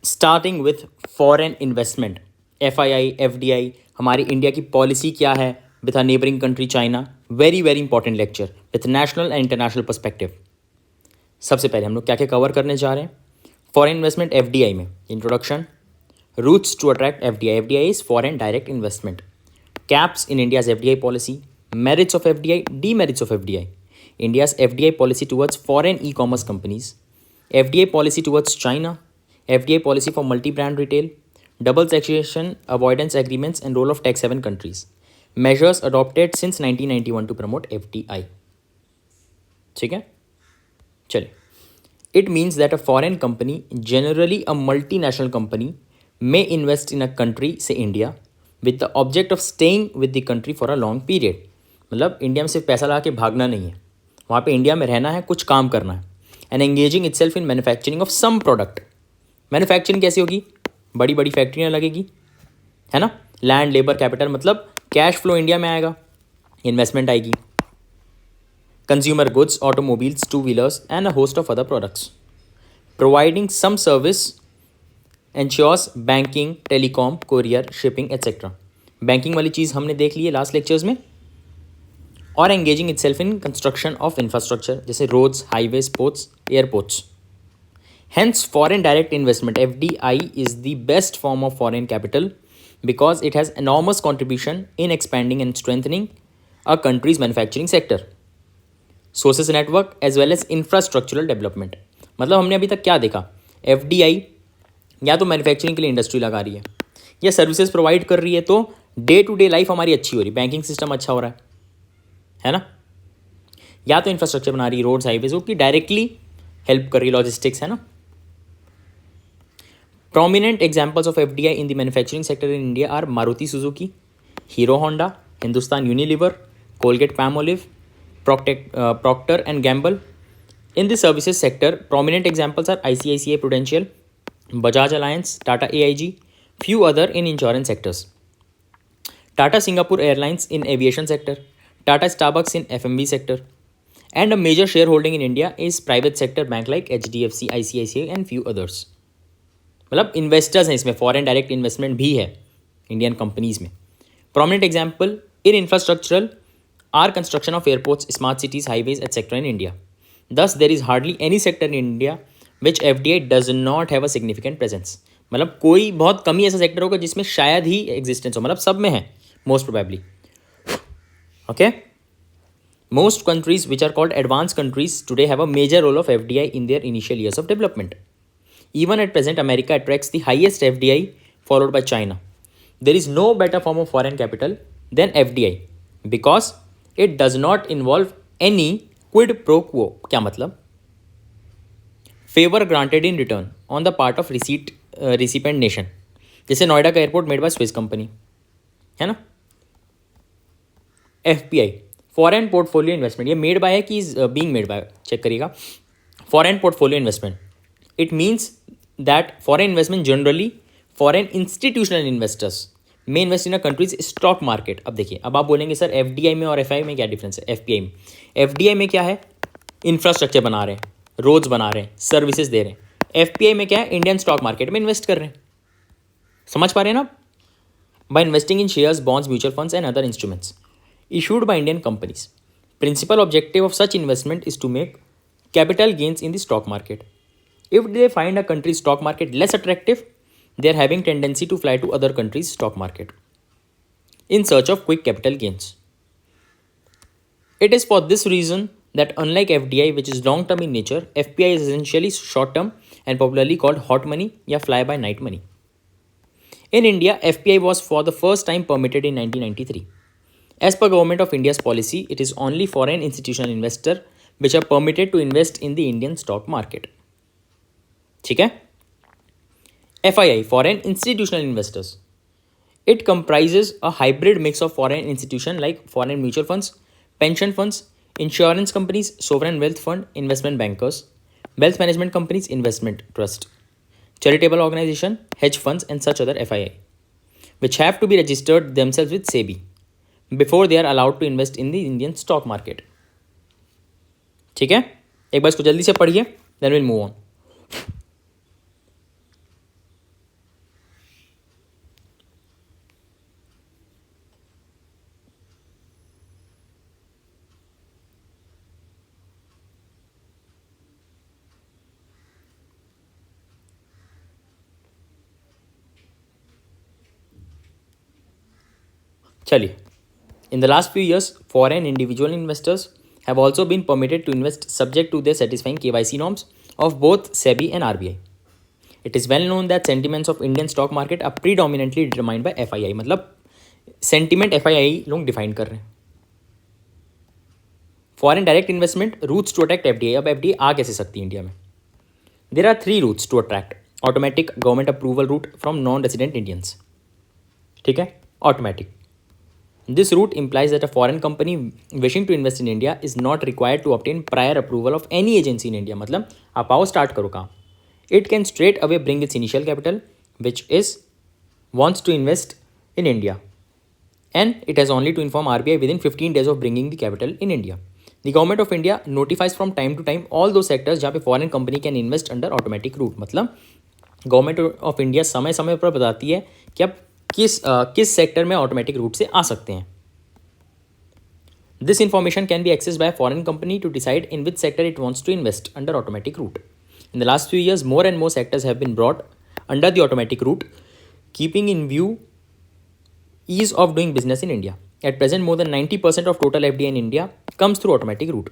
Starting with foreign investment, FII, FDI, हमारी India की policy क्या है with a neighbouring country China. Very very important lecture with national and international perspective. सबसे पहले हम लोग क्या क्या कवर करने जा रहे हैं फॉरेन इन्वेस्टमेंट FDI में। Introduction, routes to attract FDI, FDI is foreign direct investment, caps in India's FDI policy, merits of FDI, demerits of FDI, India's FDI policy towards foreign e-commerce companies, FDI policy towards China, FDI policy for multi-brand retail, double taxation avoidance agreements and role of tax haven countries, measures adopted since 1991 to promote FDI. ठीक है, चलिए. It means that a foreign company, generally a multinational company, may invest in a country, say India, with the object of staying with the country for a long period. मतलब India में सिर्फ पैसा ला के भागना नहीं है, वहाँ पे इंडिया में रहना है, कुछ काम करना है. And engaging itself in manufacturing of some product. Manufacturing कैसी होगी? बड़ी बड़ी फैक्ट्रियाँ लगेगी, है ना. लैंड, लेबर, कैपिटल, मतलब कैश फ्लो इंडिया में आएगा, इन्वेस्टमेंट आएगी. Consumer goods, automobiles, two wheelers and a host of other products. Providing some service ensures banking, telecom, courier, shipping etcetera. Banking वाली चीज़ हमने देख ली है लास्ट लेक्चर्स में. और engaging itself in construction of infrastructure जैसे roads, highways, ports, airports. Hence, foreign direct investment (FDI) is the best form of foreign capital because it has enormous contribution in expanding and strengthening a country's manufacturing sector, sources network as well as infrastructural development. मतलब हमने अभी तक क्या देखा? FDI या तो manufacturing के लिए इंडस्ट्री लगा रही है या सर्विसेज प्रोवाइड कर रही है, तो डे टू डे लाइफ हमारी अच्छी हो रही, बैंकिंग सिस्टम अच्छा हो रहा है ना. या तो इंफ्रास्ट्रक्चर बना रही, रोड्स, हाईवेज, वो कि डायरेक्टली हेल्प कर रही, लॉजिस्टिक्स, है ना. Prominent examples of FDI in the manufacturing sector in India are Maruti Suzuki, Hero Honda, Hindustan Unilever, Colgate-Palmolive, Procter and Gamble. In the services sector, prominent examples are ICICI Prudential, Bajaj Alliance, Tata AIG, few other in insurance sectors. Tata Singapore Airlines in aviation sector, Tata Starbucks in F&B sector. And a major shareholding in India is private sector bank like HDFC, ICICI and few others. मतलब investors हैं इसमें, foreign direct investment भी है Indian companies में. Prominent example in infrastructural or construction of airports, smart cities, highways etcetera in India. Thus there is hardly any sector in India which FDI does not have a significant presence. मतलब कोई बहुत कम ही ऐसा sector होगा जिसमें शायद ही existence हो, मतलब सब में है most probably. Okay, most countries which are called advance countries today have a major role of FDI in their initial years of development. Even at present, America attracts the highest FDI, followed by China. There is no better form of foreign capital than FDI because it does not involve any quid pro quo. क्या मतलब? Favor granted in return on the part of recipient nation. जैसे नोएडा का airport made by Swiss company, है ना. FPI, foreign portfolio investment. ये made by है कि being made by, check करिएगा. Foreign portfolio investment. It means that foreign investment generally, foreign institutional investors may invest in a country's stock market. अब देखिए, अब आप बोलेंगे सर FDI में और FI में क्या डिफरेंस है? FPI में, FDI में क्या है? इंफ्रास्ट्रक्चर बना रहे हैं, रोड्स बना रहे हैं, सर्विसेज दे रहे हैं. FPI में क्या है? इंडियन स्टॉक मार्केट में इन्वेस्ट कर रहे हैं. समझ पा रहे हैं ना? By investing in shares, bonds, mutual funds and other instruments issued by Indian companies. Principal objective of such investment is to make capital gains in the stock market. If they find a country's stock market less attractive, they are having tendency to fly to other countries' stock market in search of quick capital gains. It is for this reason that unlike FDI, which is long-term in nature, FPI is essentially short-term and popularly called hot money या fly-by-night money. In India, FPI was for the first time permitted in 1993. As per Government of India's policy, it is only foreign institutional investors which are permitted to invest in the Indian stock market. ठीक है. FII, foreign institutional investors. It comprises a hybrid mix of foreign institution like foreign mutual funds, pension funds, insurance companies, sovereign wealth fund, investment bankers, wealth management companies, investment trust, charitable organization, hedge funds and such other FII, which have to be registered themselves with SEBI before they are allowed to invest in the Indian stock market. ठीक है, एक बार इसको जल्दी से पढ़िए, then we'll move on. चलिए, in the last few years, foreign individual investors have also been permitted to invest subject to their satisfying KYC norms of both SEBI and RBI. It is well known that sentiments of Indian stock market are predominantly determined by FII. मतलब sentiment FII लोग define कर रहे हैं. Foreign direct investment routes to attract FDI. अब FDI आ कैसे सकती है इंडिया में? There are 3 routes to attract. Automatic government approval route from non resident Indians. ठीक है, automatic. This route implies that a foreign company wishing to invest in India is not required to obtain prior approval of any agency in India. मतलब आप आओ start करो काम. It can straight away bring its initial capital, which is wants to invest in India, and it has only to inform RBI within 15 days of bringing the capital in India. The government of India notifies from time to time all those sectors जहाँ पे foreign company can invest under automatic route. मतलब government of India समय समय पर बताती है कि आप किस सेक्टर में ऑटोमेटिक रूट से आ सकते हैं. This information can be access by foreign company to decide in which sector it wants to invest under automatic route. In the last few years more and more sectors have been brought under the automatic route, keeping in view ease of doing business in India. At present, more than 90% of total FDI in India comes through automatic route.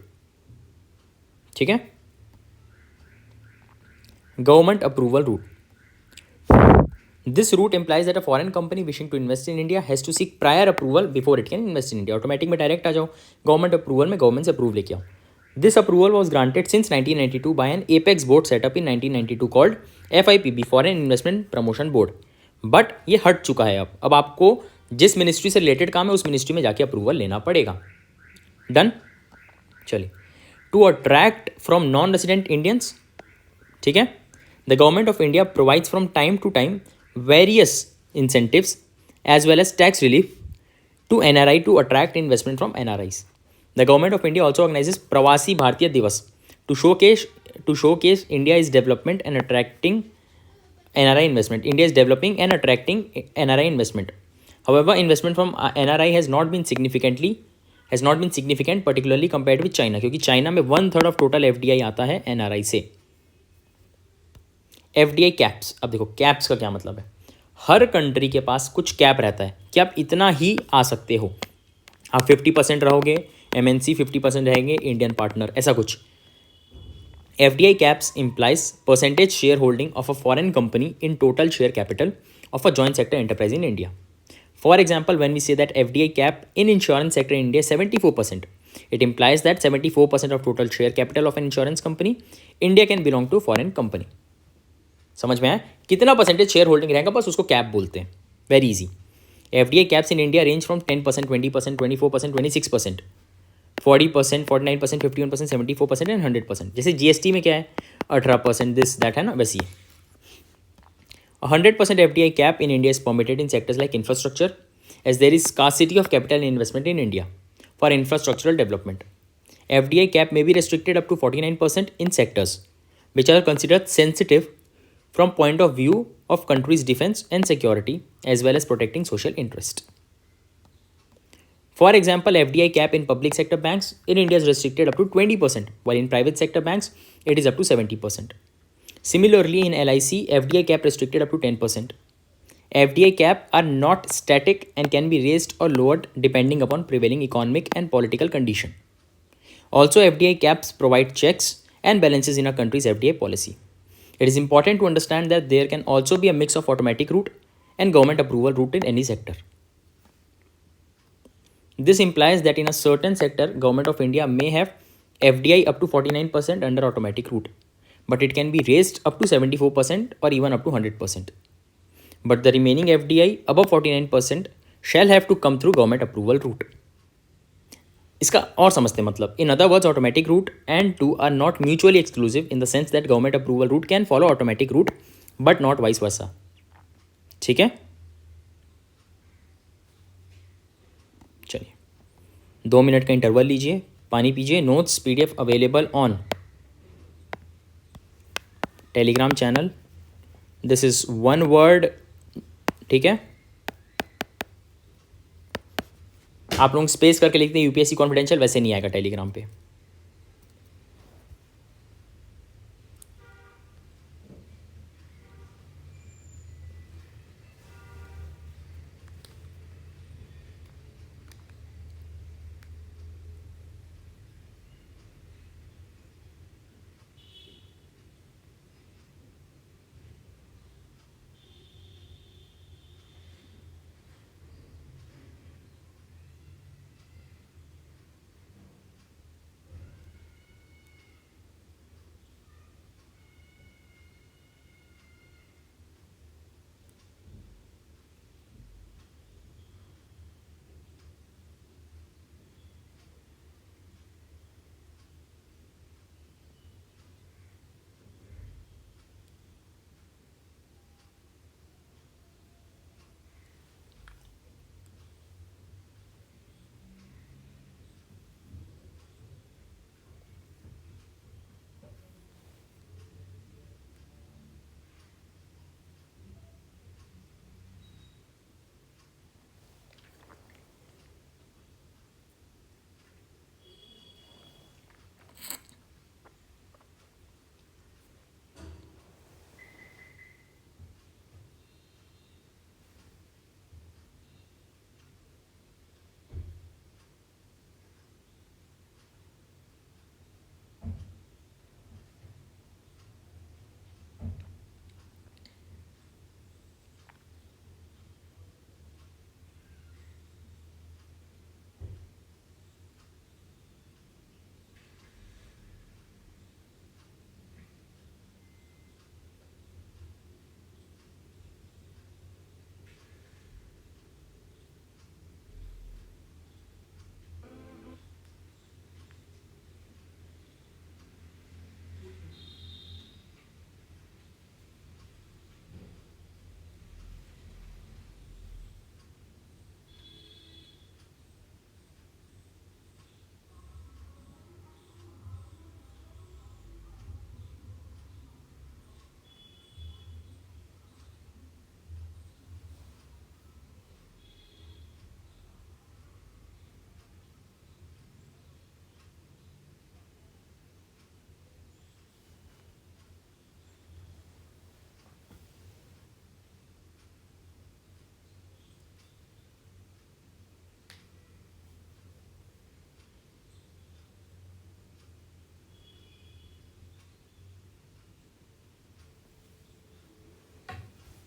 ठीक है. Government approval route. This route implies that a foreign company wishing to invest in India has to seek prior approval before it can invest in India. Automatic में direct आ जाओ, government approval में government से approve लेके आओ. This approval was granted since 1992 by an apex board set up in 1992 called FIPB, Foreign Investment Promotion Board. But ये हट चुका है. अब आपको जिस मिनिस्ट्री से रिलेटेड काम है उस मिनिस्ट्री में जाके अप्रूवल लेना पड़ेगा. डन. चलिए, to attract from non resident Indians. ठीक है, the government of India provides from time to time various incentives as well as tax relief to NRI to attract investment from NRIs. The government of India also organises Pravasi Bharatiya Divas to showcase India is development and attracting NRI investment. India is developing and attracting NRI investment. However, investment from NRI has not been significant, particularly compared with China, क्योंकि China में 1/3 of total FDI आता है NRI से. FDI caps. अब देखो caps का क्या मतलब है. हर कंट्री के पास कुछ कैप रहता है कि आप इतना ही आ सकते हो. आप 50% रहोगे, MNC 50% रहेंगे, इंडियन पार्टनर, ऐसा कुछ. FDI caps implies percentage shareholding of a foreign company in total share capital of a joint sector enterprise in India. For example, when we say that FDI cap in insurance sector in India is 74%, it implies that 74% of total share capital of an insurance company India can belong to foreign company. समझ में आया? कितना percentage share holding रहेगा बस उसको cap बोलते हैं. Very easy. FDI caps in India range from 10%, 20%, 24%, 26%. 40%, 49%, 51%, 74% and 100%. जैसे GST में क्या है 18%, दिस दैट है ना, वैसी है. 100% FDI cap in India is permitted in sectors like infrastructure, as there is scarcity of capital and investment in India for infrastructural development. FDI cap may be restricted up to 49% in sectors which are considered sensitive from point of view of country's defense and security, as well as protecting social interest. For example, FDI cap in public sector banks in India is restricted up to 20%, while in private sector banks, it is up to 70%. Similarly, in LIC, FDI cap restricted up to 10%. FDI cap are not static and can be raised or lowered depending upon prevailing economic and political condition. Also, FDI caps provide checks and balances in a country's FDI policy. It is important to understand that there can also be a mix of automatic route and government approval route in any sector. This implies that in a certain sector, Government of India may have FDI up to 49% under automatic route, but it can be raised up to 74% or even up to 100%. But the remaining FDI above 49% shall have to come through government approval route. इसका और समझते हैं मतलब. In other words, automatic route and two are not mutually exclusive in the sense that government approval route can follow automatic route but not vice versa. ठीक है, चलिए 2 minute का interval लीजिए, पानी पीजिए. Notes PDF available on Telegram channel. This is 1 word. ठीक है, आप लोग स्पेस करके लिखते हैं UPSC कॉन्फिडेंशियल, वैसे नहीं आएगा टेलीग्राम पे.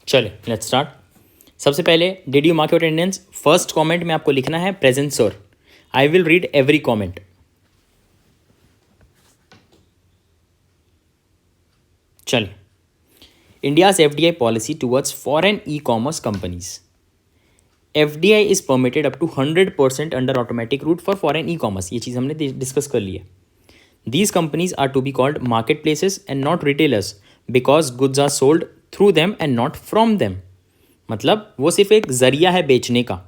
चले लेट्स स्टार्ट। सबसे पहले did you mark your attendance? First comment में आपको लिखना है present sir. I will read every comment. चलिए, India's FDI policy towards foreign e-commerce companies. FDI is permitted up to 100% under automatic route for foreign e-commerce. ये चीज़ हमने discuss कर ली है। These companies are to be called marketplaces and not retailers because goods are sold through them and not from them. मतलब वो सिर्फ एक जरिया है बेचने का,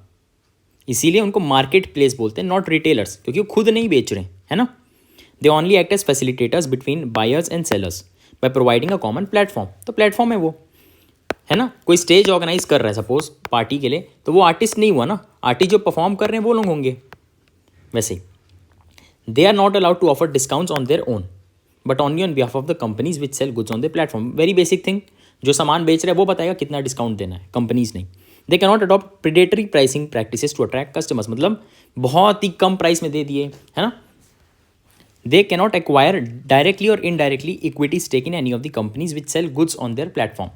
इसीलिए उनको मार्केट प्लेस बोलते हैं, नॉट रिटेलर्स, क्योंकि वो खुद नहीं बेच रहे हैं, है ना। They only act as facilitators between buyers and sellers by providing a common platform. तो प्लेटफॉर्म है वो, है ना। कोई स्टेज ऑर्गेनाइज कर रहा है सपोज पार्टी के लिए, तो वो आर्टिस्ट नहीं हुआ ना, आर्टिस्ट जो परफॉर्म कर रहे हैं वो लोग होंगे। वैसे ही they are not allowed to offer discounts on their own but only on behalf of the companies which sell goods on the platform. Very basic thing, जो सामान बेच रहे हैं वो बताएगा कितना डिस्काउंट देना है, कंपनीज नहीं। They can not adopt predatory pricing practices to attract customers, मतलब बहुत ही कम प्राइस में दे दिए, है ना। They cannot acquire directly or indirectly equity stake in any of the companies which sell goods on their platform.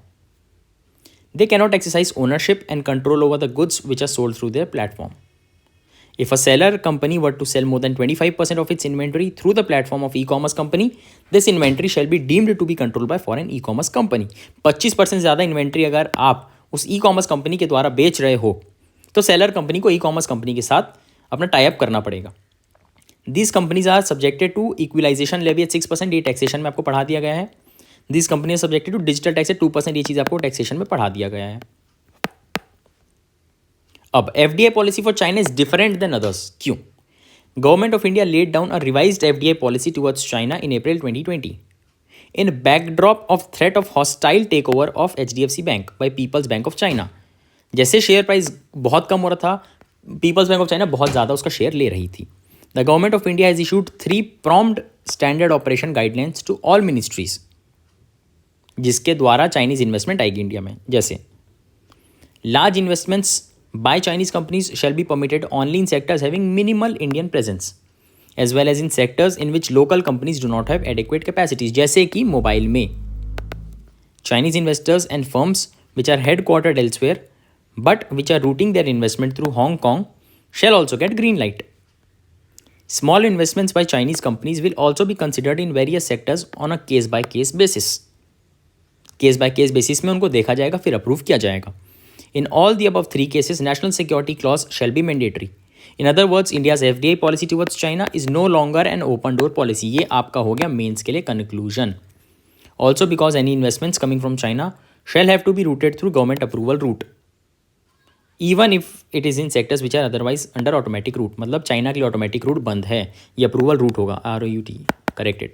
They cannot exercise ownership and control over the goods which are sold through their platform. If a seller company were to sell more than 25% of its inventory through the platform of e-commerce company, this inventory shall be deemed to be controlled by foreign e-commerce company. 25% ज़्यादा inventory अगर आप उस e-commerce company के द्वारा बेच रहे हो तो सेलर कंपनी को e-commerce कंपनी के साथ अपना टाई अप करना पड़ेगा। These companies are subjected to equalization levy at 6%, ये टैक्सेशन में आपको पढ़ा दिया गया है। These companies are subjected to digital tax at 2%, ये चीज़ आपको टैक्सेशन में पढ़ा दिया गया है। अब FDI policy for China is different than others, क्यों? Government of India laid down a revised FDI policy towards China in April 2020 in backdrop of threat of hostile takeover of HDFC Bank by People's Bank of China। जैसे share price बहुत कम हो रहा था, peoples bank of China बहुत ज़्यादा उसका share ले रही थी। The government of India has issued 3 prompt standard operation guidelines to all ministries, जिसके द्वारा चाइनीज इन्वेस्टमेंट आएगी इंडिया में। जैसे large investments by Chinese companies shall be permitted only in sectors having minimal Indian presence as well as in sectors in which local companies do not have adequate capacities. जैसे कि mobile में Chinese investors and firms which are headquartered elsewhere but which are routing their investment through Hong Kong shall also get green light. Small investments by Chinese companies will also be considered in various sectors on a case-by-case basis. Case-by-case basis में उनको देखा जाएगा, फिर approve किया जाएगा। In all the above 3 cases, national security clause shall be mandatory. In other words, India's FDI policy towards China is no longer an open door policy. ये आपका हो गया मेंस के लिए conclusion. Also because any investments coming from China shall have to be routed through government approval route. Even if it is in sectors which are otherwise under automatic route, मतलब China के लिए automatic route बंद है, ये approval route होगा, ROUT corrected.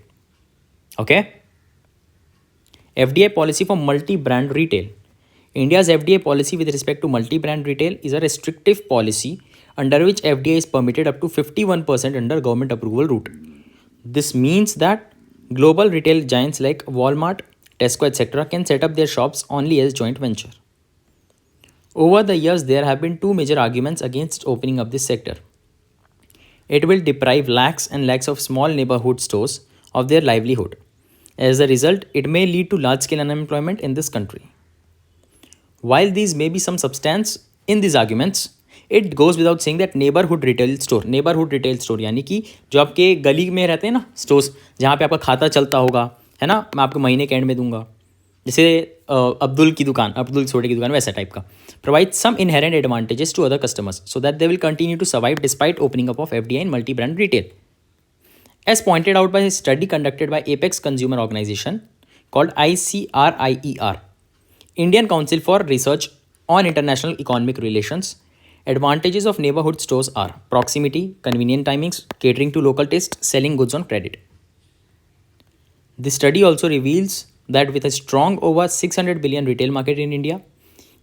Okay, FDI policy for multi brand retail. India's FDI policy with respect to multi brand retail is a restrictive policy under which FDI is permitted up to 51% under government approval route. This means that global retail giants like Walmart, Tesco, etc. can set up their shops only as joint venture. Over the years, there have been 2 major arguments against opening up this sector. It will deprive lakhs and lakhs of small neighborhood stores of their livelihood. As a result, it may lead to large-scale unemployment in this country. While these may be some substance in these arguments, it goes without saying that neighborhood retail store यानी कि जो आपके गली में रहते हैं ना stores, जहाँ पे आपका खाता चलता होगा, है ना, मैं आपको महीने के एंड में दूंगा, जैसे अब्दुल की दुकान, अब्दुल छोटे की दुकान, वैसा टाइप का, provide some inherent advantages to other customers so that they will continue to survive despite opening up of FDI in multi brand retail. As pointed out by a study conducted by Apex Consumer Organization called ICRIER, Indian Council for Research on International Economic Relations, advantages of neighborhood stores are proximity, convenient timings, catering to local tastes, selling goods on credit. The study also reveals that with a strong over 600 billion retail market in India,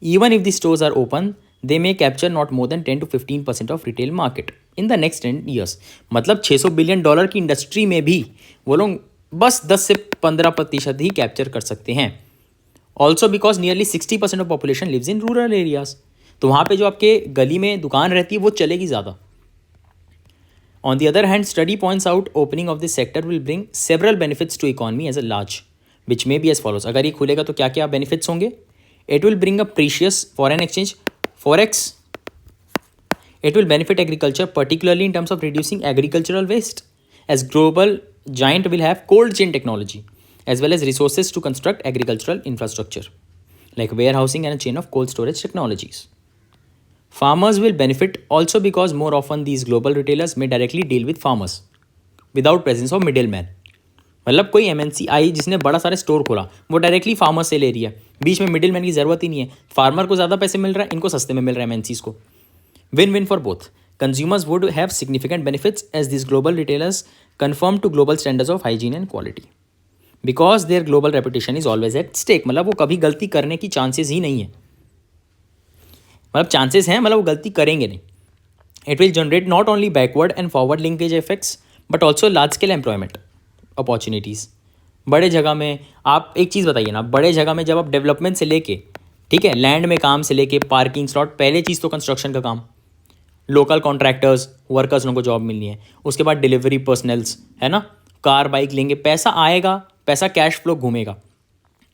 even if the stores are open, they may capture not more than 10 to 15% of retail market in the next 10 years. मतलब $600 billion की industry में भी वो लोग बस 10 से 15% ही capture कर सकते हैं. Also because nearly 60% of population lives in rural areas, तो वहाँ पे जो आपके गली में दुकान रहती है वो चलेगी ज़्यादा. On the other hand, study points out opening of this sector will bring several benefits to economy as a large, which may be as follows. अगर ये खुलेगा तो क्या क्या बेनिफिट्स होंगे? It will bring a precious foreign exchange, forex. It will benefit agriculture, particularly in terms of reducing agricultural waste, as global giant will have cold chain technology as well as resources to construct agricultural infrastructure like warehousing and a chain of cold storage technologies. Farmers will benefit also because more often these global retailers may directly deal with farmers without presence of middleman. मतलब कोई MNC आई जिसने बड़ा सारा store खोला, वो directly farmer से ले रही है, बीच में मिडिल मैन की ज़रूरत ही नहीं है. फार्मर को ज़्यादा पैसे मिल रहा है, इनको सस्ते में मिल रहा है एमएनसीज को. Win win for both. Consumers would have significant benefits as this global retailers confirm to global standards of hygiene and quality because their global reputation is always at stake. मतलब वो कभी गलती करने की चांसेस ही नहीं है. मतलब चांसेस हैं, मतलब वो गलती करेंगे नहीं. It will generate not only backward and forward linkage effects but also large scale employment opportunities. बड़े जगह में आप एक चीज़ बताइए ना, बड़े जगह में जब आप डेवलपमेंट से लेके, ठीक है, लैंड में काम से लेके पार्किंग स्लॉट, पहले चीज़ तो कंस्ट्रक्शन का काम, लोकल कॉन्ट्रैक्टर्स वर्कर्स उनको जॉब मिलनी है, उसके बाद डिलीवरी पर्सनल्स, है ना, कार बाइक लेंगे, पैसा आएगा, पैसा कैश फ्लो घूमेगा.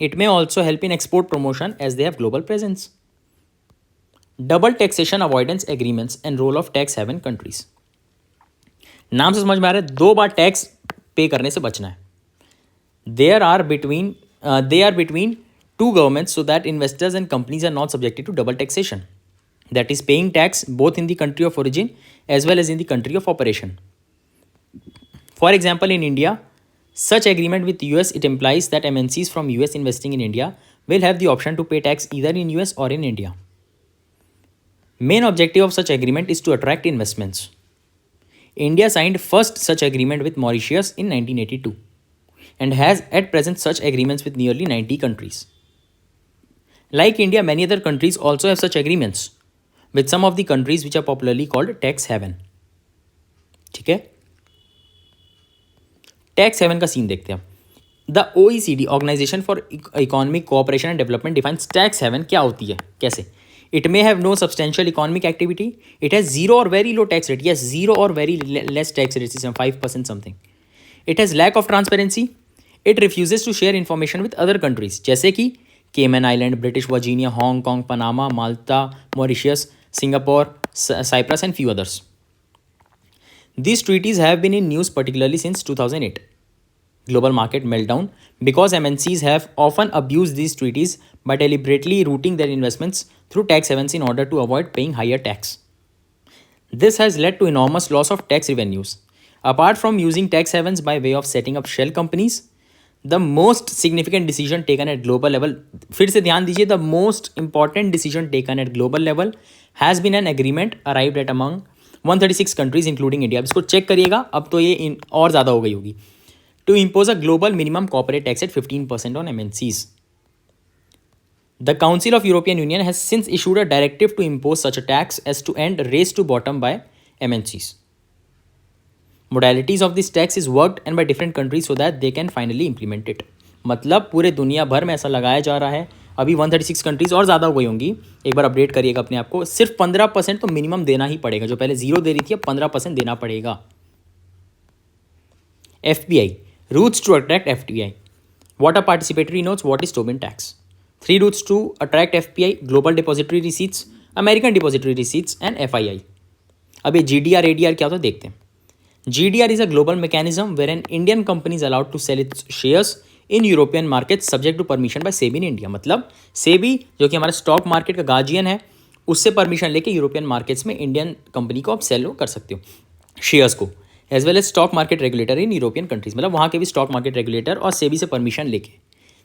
It may also help in export promotion as they have global presence. Double taxation avoidance agreements and role of tax haven countries. नाम से समझ में आ रहा है, 2 बार टैक्स पे करने से बचना है. they are between two governments so that investors and companies are not subjected to double taxation, that is paying tax both in the country of origin as well as in the country of operation. For example, in India, such agreement with US, it implies that MNCs from US investing in India will have the option to pay tax either in US or in India. Main objective of such agreement is to attract investments. India signed first such agreement with Mauritius in 1982 and has at present such agreements with nearly 90 countries. Like India, many other countries also have such agreements with some of the countries which are popularly called tax haven. ठीक है, tax haven का scene देखते हैं. The OECD organisation for economic cooperation and development defines tax haven. क्या होती है, कैसे? It may have no substantial economic activity. It has zero or very low tax rate. Yes, zero or very less tax rate, 5% something. It has lack of transparency. It refuses to share information with other countries, जैसे कि Cayman Island, British Virginia, Hong Kong, Panama, Malta, Mauritius, Singapore, Cyprus and few others. These treaties have been in news particularly since 2008. Global market meltdown because MNCs have often abused these treaties by deliberately routing their investments through tax havens in order to avoid paying higher tax. This has led to enormous loss of tax revenues. Apart from using tax havens by way of setting up shell companies, the most significant decision taken at global level, फिर से ध्यान दीजिए, the most important decision taken at global level has been an agreement arrived at among 136 countries including India. अब इसको check करिएगा, अब तो ये और ज़्यादा हो गई होगी. To impose a global minimum corporate tax at 15% on MNCs. The Council of European Union has since issued a directive to impose such a tax as to end race to bottom by MNCs. Modalities of this tax is worked and by different countries so that they can finally implement it. मतलब पूरे दुनिया भर में ऐसा लगाया जा रहा है. अभी 136 कंट्रीज और ज़्यादा हो गई होंगी, एक बार अपडेट करिएगा अपने आप को. सिर्फ 15% तो मिनिमम देना ही पड़ेगा. जो पहले 0 दे रही थी, अब 15% देना पड़ेगा. FPI. Routes to attract FDI. What are participatory notes? What is Tobin tax? 3 routes to attract FPI: Global Depository Receipts, American Depository Receipts and FII. अब ये GDR, ADR क्या होता है देखते हैं. GDR is a global mechanism wherein Indian company is allowed to sell its shares in European markets subject to permission by SEBI in India. मतलब SEBI जो कि हमारा स्टॉक मार्केट का गार्जियन है, उससे परमिशन लेके यूरोपियन मार्केट्स में Indian company को आप सेल कर सकते हो शेयर्स को, as well as stock market regulator in European countries. मतलब वहाँ के भी स्टॉक मार्केट रेगुलेटर और सेबी से परमिशन लेके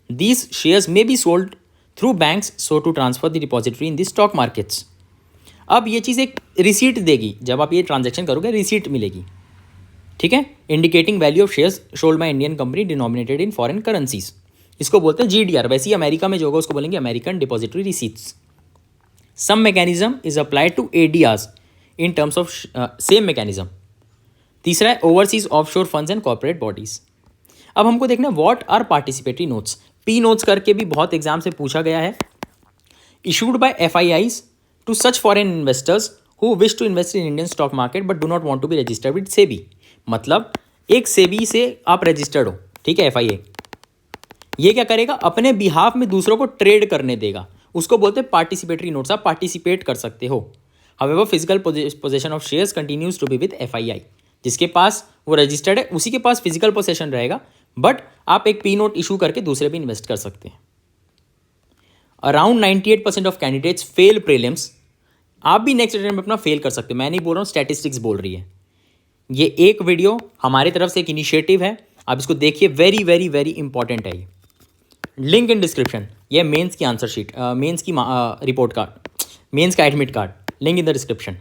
these shares may be sold through banks so to transfer the depository in the stock markets. अब ये चीज़ एक रिसीट देगी, जब आप ये ट्रांजेक्शन करोगे रिसीट मिलेगी, ठीक है, indicating value of shares sold by Indian company denominated in foreign currencies. इसको बोलते हैं GDR. वैसे ही अमेरिका में जो होगा उसको बोलेंगे American depository receipts. Same mechanism is applied to ADRs in terms of same mechanism. तीसरा है overseas offshore funds and corporate bodies. अब हमको देखना है what are participatory notes. P notes करके भी बहुत एग्जाम से पूछा गया है. Issued by FIIs to such foreign investors who wish to invest in Indian stock market but do not want to be registered with SEBI. मतलब एक सेबी से आप रजिस्टर्ड हो, ठीक है, FII. ये क्या करेगा, अपने बिहाफ में दूसरों को ट्रेड करने देगा, उसको बोलते हैं पार्टिसिपेटरी नोट्स, आप पार्टिसिपेट कर सकते हो। However physical possession of shares continues to be with FII, जिसके पास वो रजिस्टर्ड है उसी के पास फिजिकल पोजेशन रहेगा, बट आप एक P नोट इशू करके दूसरे पे इन्वेस्ट कर सकते हैं। Around 98% of candidates fail prelims. आप भी नेक्स्ट अटेम्प्ट में अपना फेल कर सकते हो, मैं नहीं बोल रहा हूँ, स्टैटिस्टिक्स बोल रही है। ये एक वीडियो हमारी तरफ से एक इनिशिएटिव है, आप इसको देखिए, वेरी वेरी वेरी इंपॉर्टेंट है ये। Link in description. ये मेंस की आंसर शीट, मेंस की रिपोर्ट कार्ड, मेंस का admit card, link in the description.